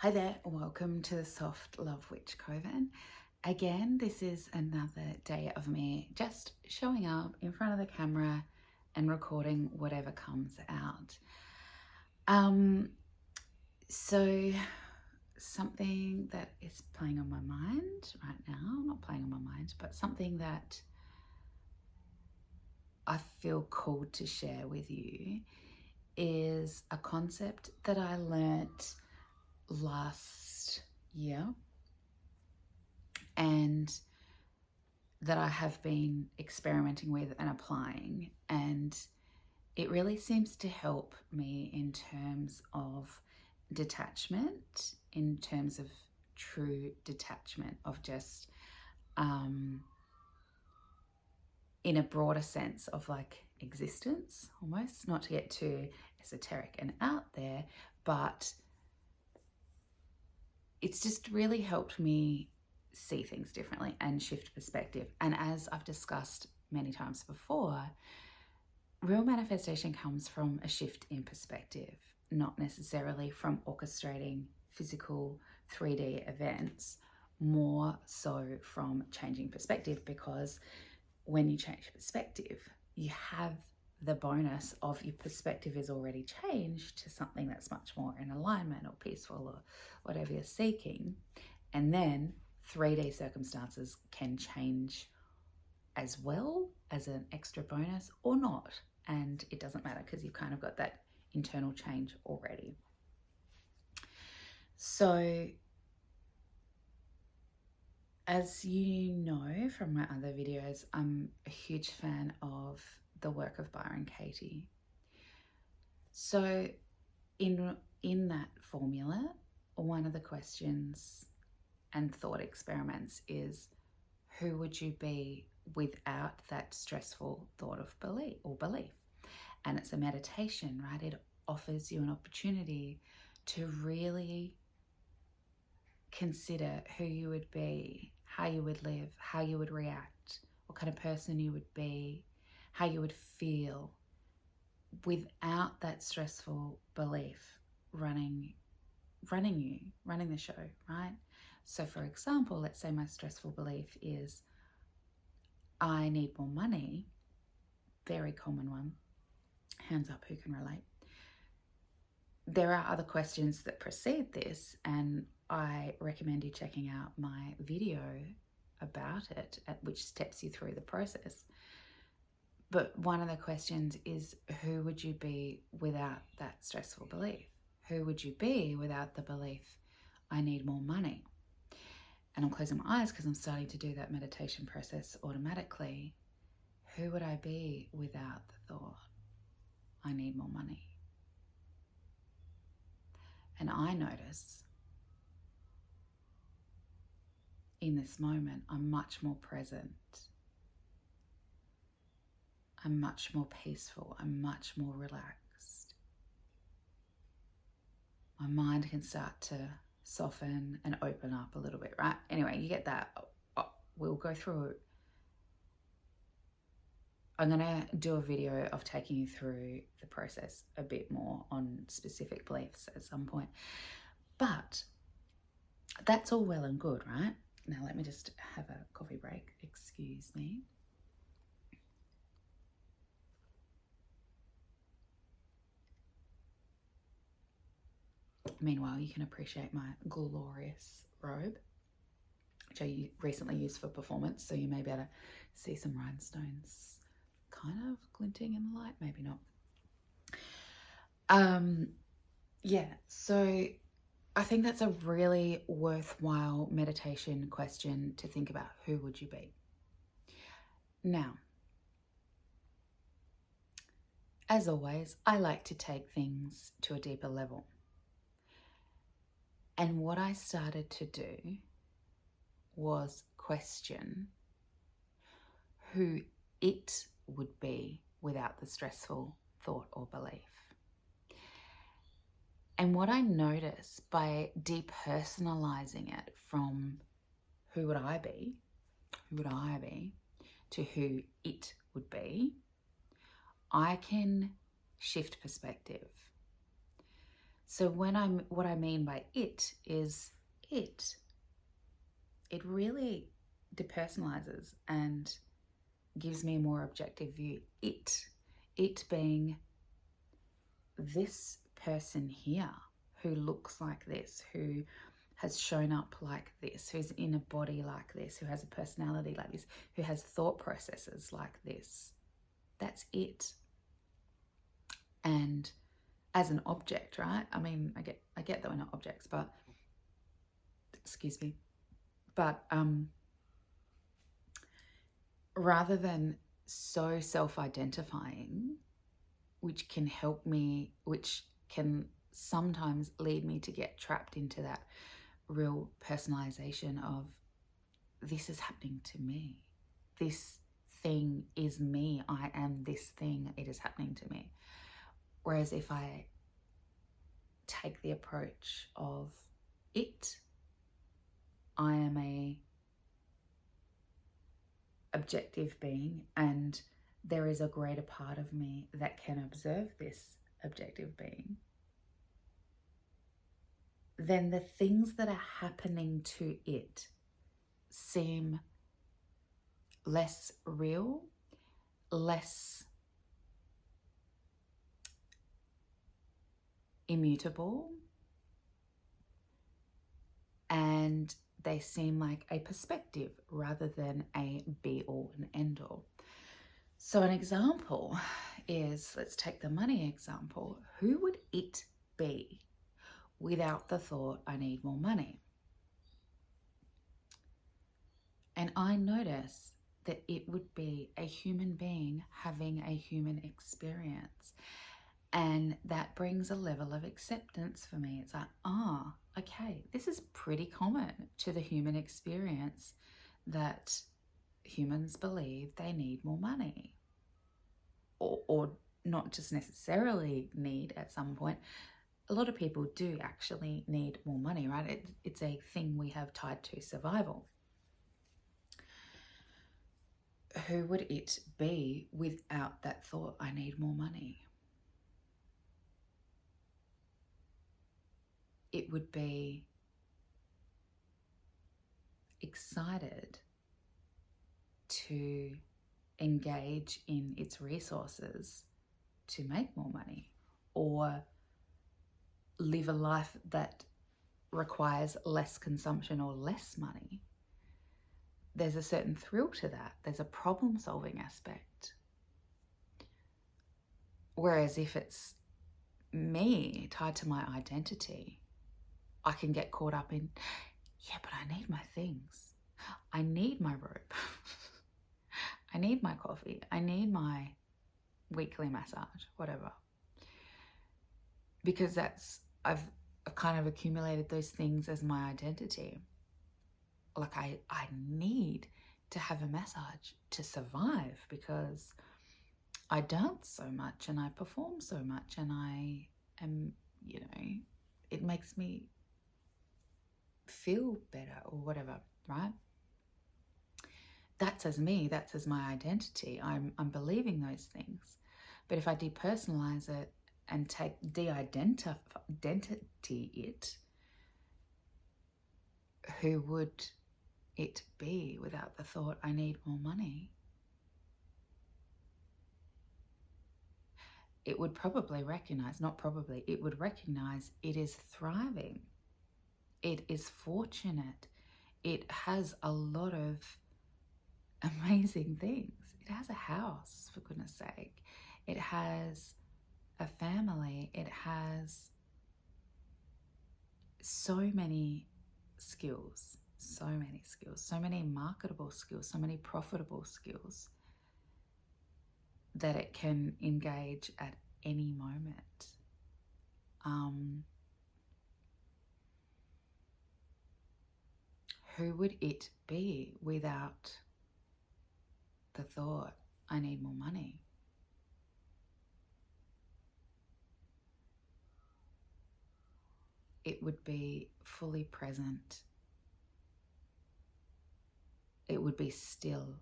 Hi there, welcome to the Soft Love Witch Coven. Again, this is another day of me just showing up in front of the camera and recording whatever comes out. So something that is playing on my mind right now, not playing on my mind, but something that I feel called to share with you is a concept that I learnt last year and that I have been experimenting with and applying, and it really seems to help me in terms of detachment, in terms of true detachment of just in a broader sense of like existence, almost, not to get too esoteric and out there, but it's just really helped me see things differently and shift perspective. And as I've discussed many times before, real manifestation comes from a shift in perspective, not necessarily from orchestrating physical 3D events, more so from changing perspective, because when you change perspective, you have the bonus of your perspective is already changed to something that's much more in alignment or peaceful or whatever you're seeking. And then 3D circumstances can change as well as an extra bonus or not. And it doesn't matter because you've kind of got that internal change already. So as you know from my other videos, I'm a huge fan of the work of Byron Katie. So in that formula, one of the questions and thought experiments is, who would you be without that stressful thought of belief? And it's a meditation, right? It offers you an opportunity to really consider who you would be, how you would live, how you would react, what kind of person you would be, how you would feel without that stressful belief running the show, right? So for example, let's say my stressful belief is I need more money, very common one. Hands up who can relate. There are other questions that precede this, and I recommend you checking out my video about it, which steps you through the process. But one of the questions is, who would you be without that stressful belief? Who would you be without the belief, I need more money? And I'm closing my eyes because I'm starting to do that meditation process automatically. Who would I be without the thought, I need more money? And I notice in this moment, I'm much more present. I'm much more peaceful. I'm much more relaxed. My mind can start to soften and open up a little bit, right? Anyway, you get that. We'll go through it. I'm going to do a video of taking you through the process a bit more on specific beliefs at some point. But that's all well and good, right? Now let me just have a coffee break. Excuse me. Meanwhile, you can appreciate my glorious robe, which I recently used for performance, so you may be able to see some rhinestones kind of glinting in the light, maybe not. Yeah, so I think that's a really worthwhile meditation question to think about. Who would you be? Now, as always, I like to take things to a deeper level. And what I started to do was question who it would be without the stressful thought or belief. And what I noticed by depersonalizing it from who would I be to who it would be, I can shift perspective. So what I mean by it is it. It really depersonalizes and gives me a more objective view. It being this person here who looks like this, who has shown up like this, who's in a body like this, who has a personality like this, who has thought processes like this. That's it. And as an object, right? I mean, I get that we're not objects, but excuse me. But rather than so self-identifying, which can help me, which can sometimes lead me to get trapped into that real personalization of this is happening to me. This thing is me. I am this thing. It is happening to me. Whereas if I take the approach of it, I am a objective being, and there is a greater part of me that can observe this objective being, then the things that are happening to it seem less real, less immutable, and they seem like a perspective rather than a be-all and end-all. So an example is, let's take the money example. Who would it be without the thought, I need more money? And I notice that it would be a human being having a human experience. And that brings a level of acceptance for me. It's like, okay, this is pretty common to the human experience, that humans believe they need more money. Or not just necessarily need at some point. A lot of people do actually need more money, right? It's a thing we have tied to survival. Who would it be without that thought, I need more money? It would be excited to engage in its resources to make more money, or live a life that requires less consumption or less money. There's a certain thrill to that. There's a problem-solving aspect. Whereas if it's me tied to my identity, I can get caught up in, yeah, but I need my things. I need my robe. I need my coffee. I need my weekly massage, whatever. Because I've kind of accumulated those things as my identity. Like I need to have a massage to survive, because I dance so much and I perform so much and I am, it makes me feel better or whatever, right? That's as me, that's as my identity. I'm believing those things. But if I depersonalize it and take de-identity it, who would it be without the thought, I need more money? It would probably recognize, not probably, it would recognize it is thriving. It is fortunate. It has a lot of amazing things. It has a house, for goodness sake. It has a family. It has so many skills, so many marketable skills, so many profitable skills that it can engage at any moment. Who would it be without the thought, I need more money? It would be fully present. It would be still.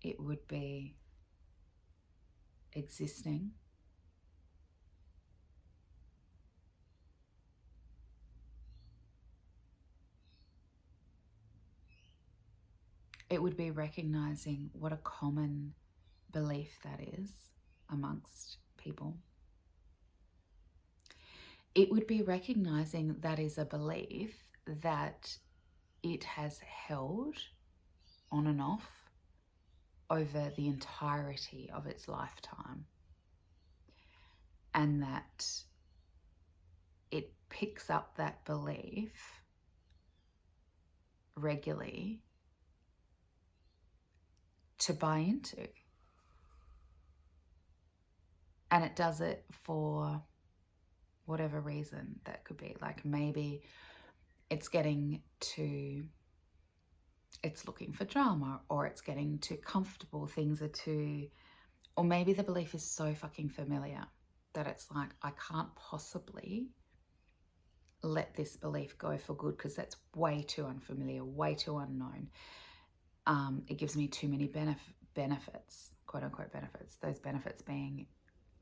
It would be existing It would be recognizing what a common belief that is amongst people. It would be recognizing that is a belief that it has held on and off over the entirety of its lifetime, and that it picks up that belief regularly to buy into. And it does it for whatever reason that could be. Like maybe it's looking for drama, or it's getting too comfortable, things are too, or maybe the belief is so fucking familiar that it's like, I can't possibly let this belief go for good because that's way too unfamiliar, way too unknown. It gives me too many benefits, quote unquote benefits. Those benefits being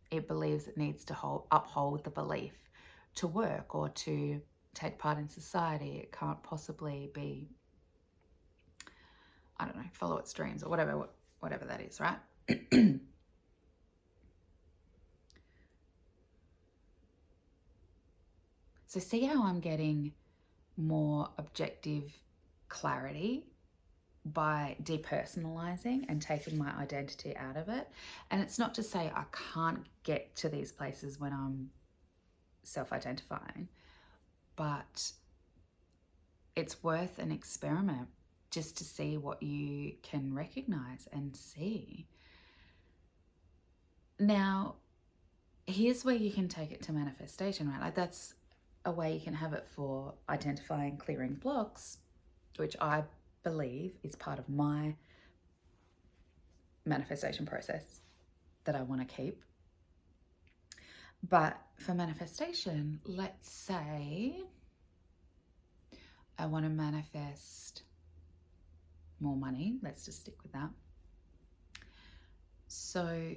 it believes it needs to uphold the belief to work or to take part in society. It can't possibly be, I don't know, follow its dreams or whatever that is, right? So see how I'm getting more objective clarity by depersonalizing and taking my identity out of it. And it's not to say I can't get to these places when I'm self-identifying, but it's worth an experiment just to see what you can recognize and see. Now, here's where you can take it to manifestation, right? Like that's a way you can have it for identifying, clearing blocks, which I believe is part of my manifestation process that I want to keep. But for manifestation, let's say I want to manifest more money. Let's just stick with that. So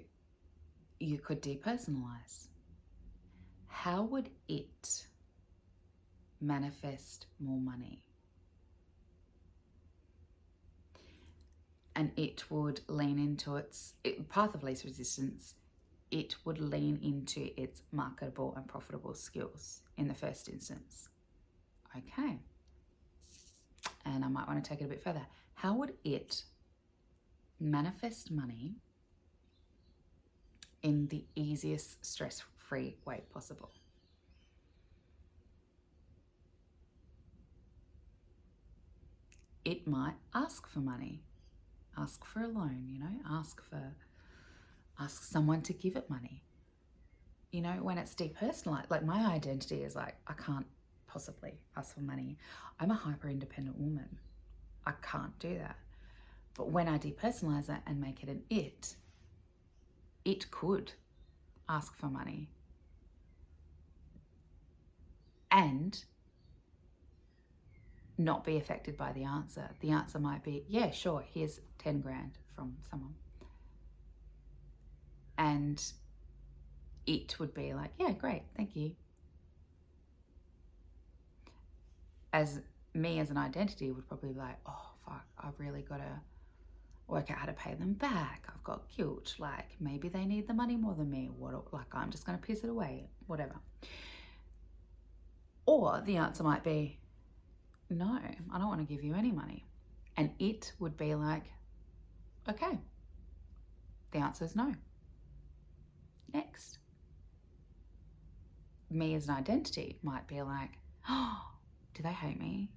you could depersonalize. How would it manifest more money? And it would lean into its path of least resistance. It would lean into its marketable and profitable skills in the first instance. Okay. And I might want to take it a bit further. How would it manifest money in the easiest stress-free way possible? It might ask for money, ask for a loan, ask someone to give it money. When it's depersonalized, like my identity is like, I can't possibly ask for money. I'm a hyper independent woman. I can't do that. But when I depersonalize it and make it an it could ask for money. And not be affected by the answer. The answer might be, yeah, sure, here's 10 grand from someone. And it would be like, yeah, great, thank you. As me as an identity would probably be like, oh, fuck, I've really got to work out how to pay them back. I've got guilt. Like, maybe they need the money more than me. I'm just going to piss it away, whatever. Or the answer might be, no, I don't want to give you any money. And it would be like, okay, the answer is no. Next. Me as an identity might be like, oh, do they hate me?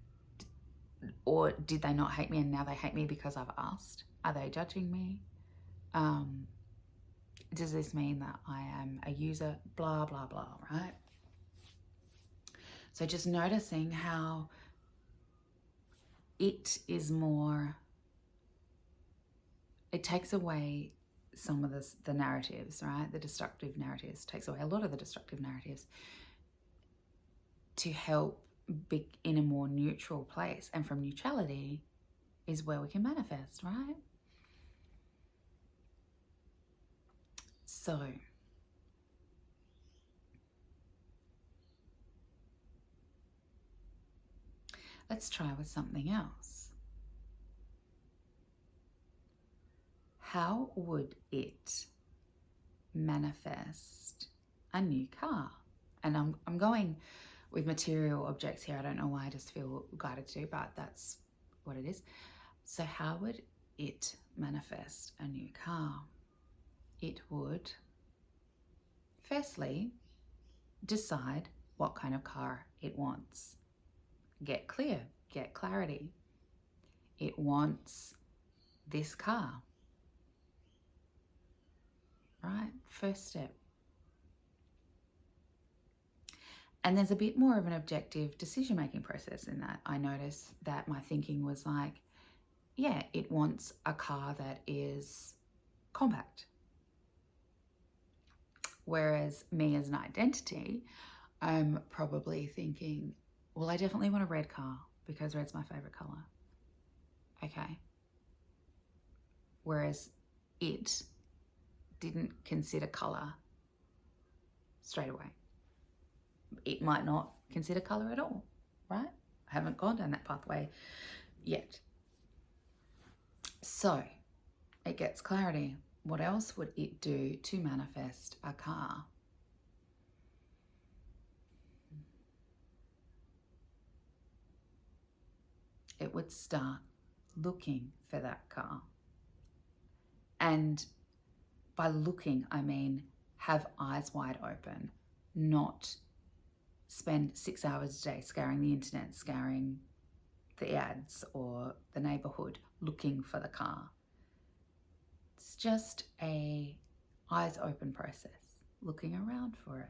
Or did they not hate me and now they hate me because I've asked? Are they judging me? Does this mean that I am a user? Blah, blah, blah, right? So just noticing how it is more, it takes away some of the narratives, right? The destructive narratives, takes away a lot of the destructive narratives to help be in a more neutral place. And from neutrality is where we can manifest, right? So let's try with something else. how would it manifest a new car? And I'm going with material objects here. I don't know why I just feel guided to, but that's what it is. So how would it manifest a new car? It would, firstly, decide what kind of car it wants. Get clear, get clarity. It wants this car, right? First step. And there's a bit more of an objective decision-making process in that. I noticed that my thinking was like, yeah, it wants a car that is compact. Whereas me as an identity, I'm probably thinking, well, I definitely want a red car because red's my favorite color. Okay. Whereas it didn't consider color straight away. It might not consider color at all, right? I haven't gone down that pathway yet. So it gets clarity. What else would it do to manifest a car? It would start looking for that car. And by looking, I mean have eyes wide open, not spend 6 hours a day scouring the internet, scouring the ads or the neighborhood looking for the car. It's just a eyes open process, looking around for it.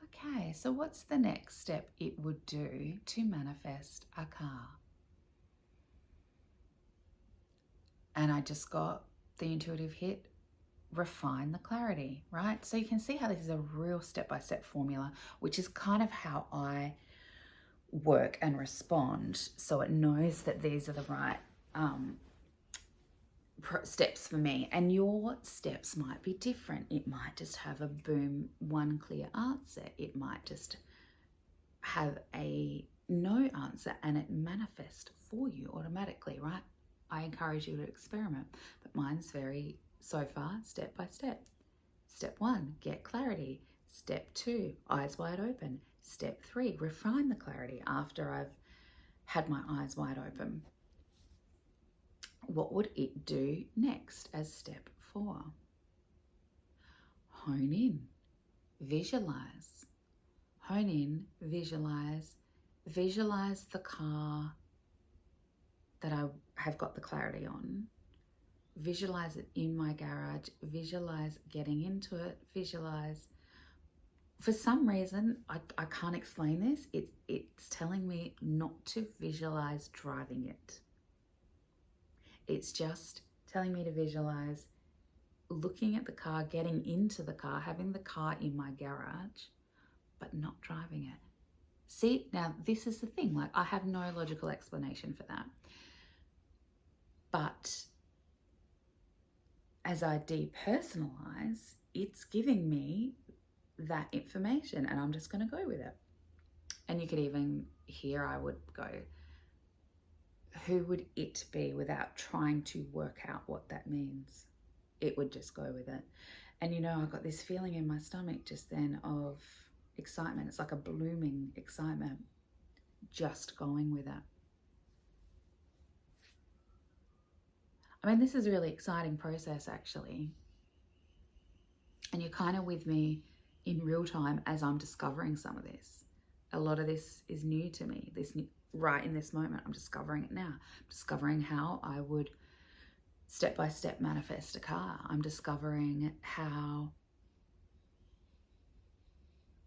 Okay, so what's the next step it would do to manifest a car? And I just got the intuitive hit, refine the clarity, right? So you can see how this is a real step-by-step formula, which is kind of how I work and respond. So it knows that these are the right steps for me, and your steps might be different. It might just have a boom, one clear answer. It might just have a no answer and it manifests for you automatically, right? I encourage you to experiment, but mine's very, so far, step by step. Step 1, get clarity. Step 2, eyes wide open. Step 3, refine the clarity after I've had my eyes wide open. What would it do next as step 4? Hone in, visualize. Hone in, visualize the car that I have got the clarity on. Visualize it in my garage, visualize getting into it, visualize. For some reason, I can't explain this. It's telling me not to visualize driving it. It's just telling me to visualize looking at the car, getting into the car, having the car in my garage, but not driving it. See, now this is the thing, like I have no logical explanation for that. But as I depersonalize, it's giving me that information and I'm just going to go with it. And you could even, here I would go, who would it be without trying to work out what that means? It would just go with it. And you know, I got this feeling in my stomach just then of excitement. It's like a blooming excitement, just going with it. I mean, this is a really exciting process actually. And you're kind of with me in real time as I'm discovering some of this. A lot of this is new to me. Right in this moment, I'm discovering it now. I'm discovering how I would step by step manifest a car. I'm discovering how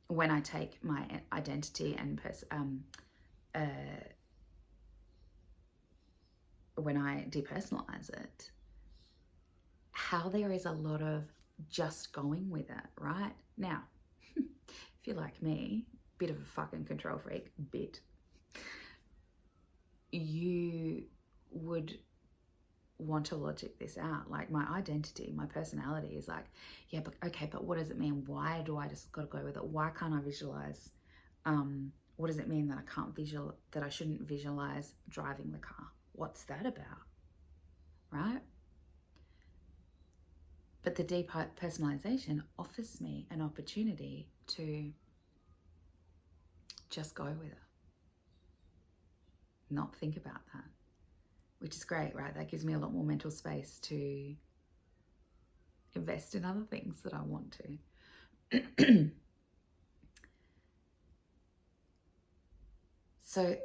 when I take my identity and when I depersonalize it, how there is a lot of just going with it, right? Now, if you're like me, bit of a fucking control freak, you would want to logic this out. Like my identity, my personality is like, yeah, but okay, but what does it mean? Why do I just got to go with it? Why can't I visualize? What does it mean that I shouldn't visualize driving the car? What's that about? right? But the depersonalization offers me an opportunity to just go with it, not think about that, which is great, right? That gives me a lot more mental space to invest in other things that I want to. So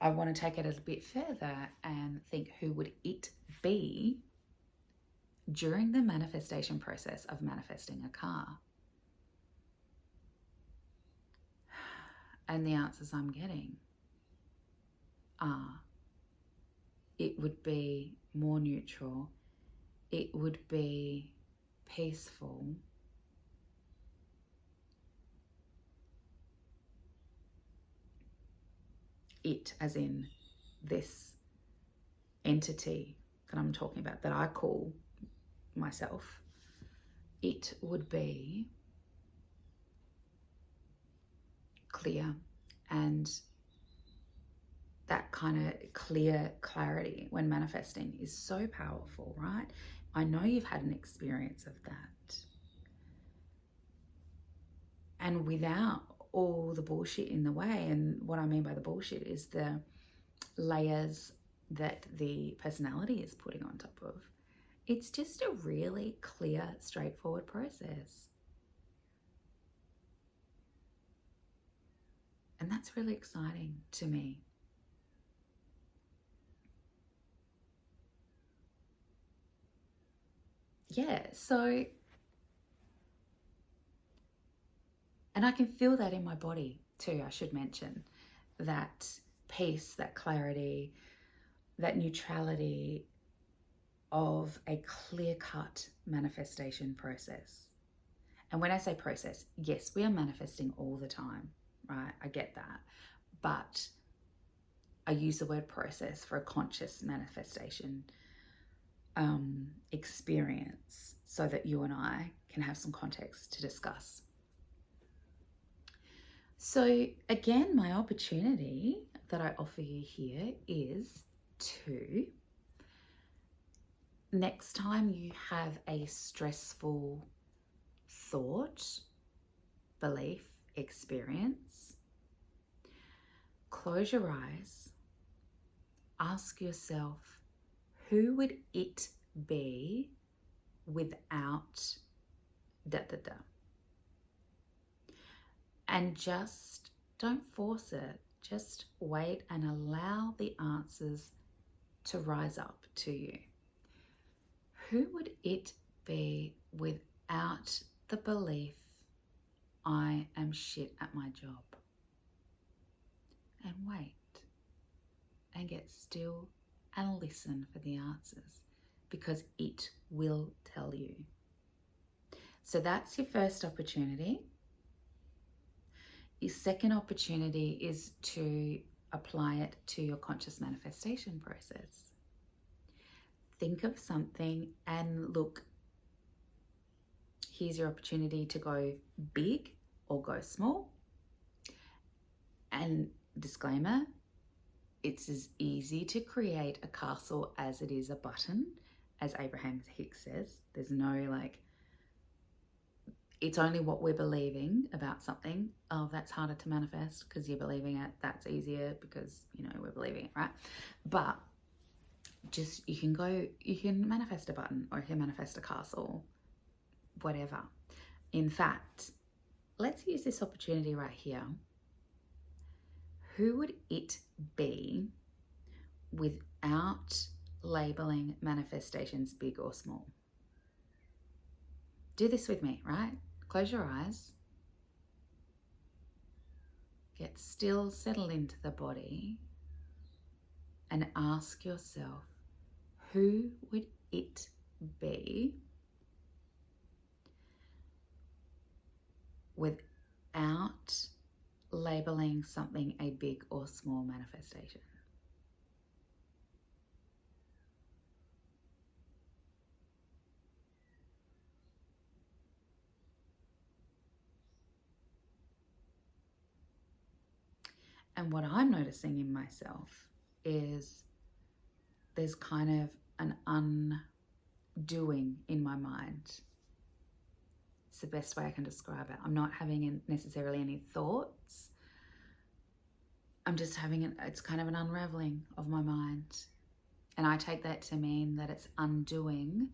I want to take it a bit further and think, who would it be during the manifestation process of manifesting a car? And the answers I'm getting are, it would be more neutral, it would be peaceful, it as in this entity that I'm talking about, that I call myself, it would be clear. And that kind of clear clarity when manifesting is so powerful, right? I know you've had an experience of that. And without all the bullshit in the way, and what I mean by the bullshit is the layers that the personality is putting on top of, it's just a really clear, straightforward process. And that's really exciting to me. Yeah, so, and I can feel that in my body too, I should mention. That peace, that clarity, that neutrality of a clear-cut manifestation process. And when I say process, yes, we are manifesting all the time, right? I get that. But I use the word process for a conscious manifestation experience so that you and I can have some context to discuss. So again, my opportunity that I offer you here is to, next time you have a stressful thought, belief, experience, close your eyes, ask yourself, who would it be without da da da? And just don't force it. Just wait and allow the answers to rise up to you. Who would it be without the belief, I am shit at my job? And wait and get still and listen for the answers, because it will tell you. So that's your first opportunity. Your second opportunity is to apply it to your conscious manifestation process. Think of something and look, here's your opportunity to go big or go small. And disclaimer, it's as easy to create a castle as it is a button, as Abraham Hicks says. There's no it's only what we're believing about something. Oh, that's harder to manifest because you're believing it. That's easier because, we're believing it, right? But just, you can manifest a button, or you can manifest a castle, whatever. In fact, let's use this opportunity right here. Who would it be without labeling manifestations big or small? Do this with me, right? Close your eyes. Get still, settle into the body, and ask yourself, who would it be without labeling something a big or small manifestation? And what I'm noticing in myself is there's kind of an undoing in my mind. It's the best way I can describe it. I'm not having necessarily any thoughts. I'm just having it's kind of an unraveling of my mind. And I take that to mean that it's undoing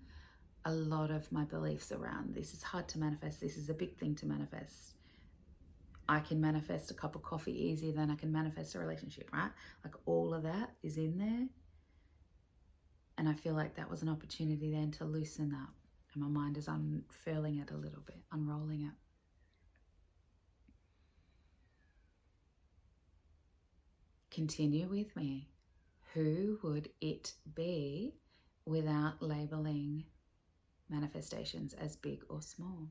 a lot of my beliefs around this is hard to manifest. This is a big thing to manifest. I can manifest a cup of coffee easier than I can manifest a relationship, right? Like all of that is in there. And I feel like that was an opportunity then to loosen that. And my mind is unfurling it a little bit, unrolling it. Continue with me. Who would it be without labeling manifestations as big or small?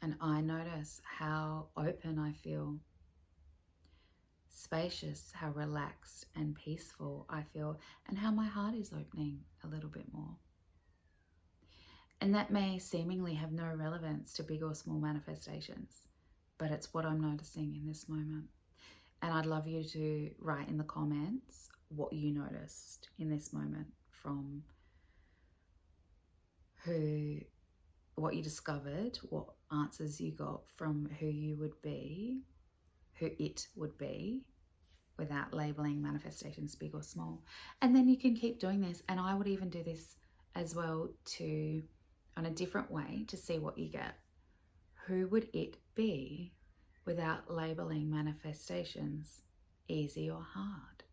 And I notice how open I feel, spacious, how relaxed and peaceful I feel, and how my heart is opening a little bit more. And that may seemingly have no relevance to big or small manifestations, but it's what I'm noticing in this moment. And I'd love you to write in the comments what you noticed in this moment from what you discovered, what answers you got from who you would be, who it would be, without labeling manifestations big or small. And then you can keep doing this. And I would even do this as well on a different way to see what you get. Who would it be without labeling manifestations easy or hard?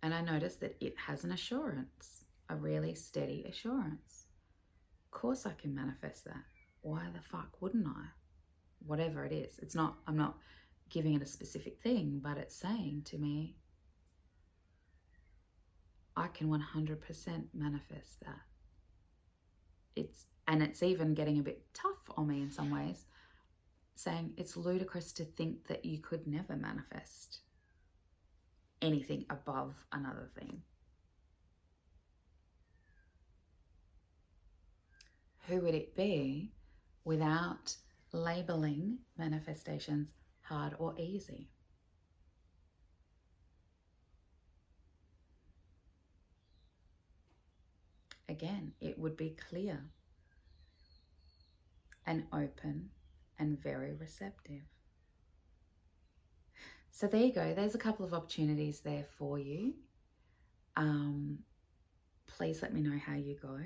And I noticed that it has an assurance, a really steady assurance. Of course I can manifest that. Why the fuck wouldn't I? Whatever it is. I'm not giving it a specific thing, but it's saying to me, I can 100% manifest that. It's even getting a bit tough on me in some ways, saying it's ludicrous to think that you could never manifest anything above another thing. Who would it be without labeling manifestations hard or easy? Again, it would be clear and open and very receptive. So there you go. There's a couple of opportunities there for you. Please let me know how you go.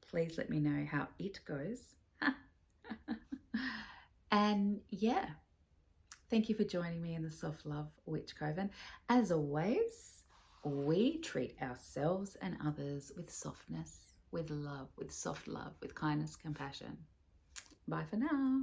Please let me know how it goes. And yeah, thank you for joining me in the Soft Love Witch Coven. As always, we treat ourselves and others with softness, with love, with soft love, with kindness, compassion. Bye for now.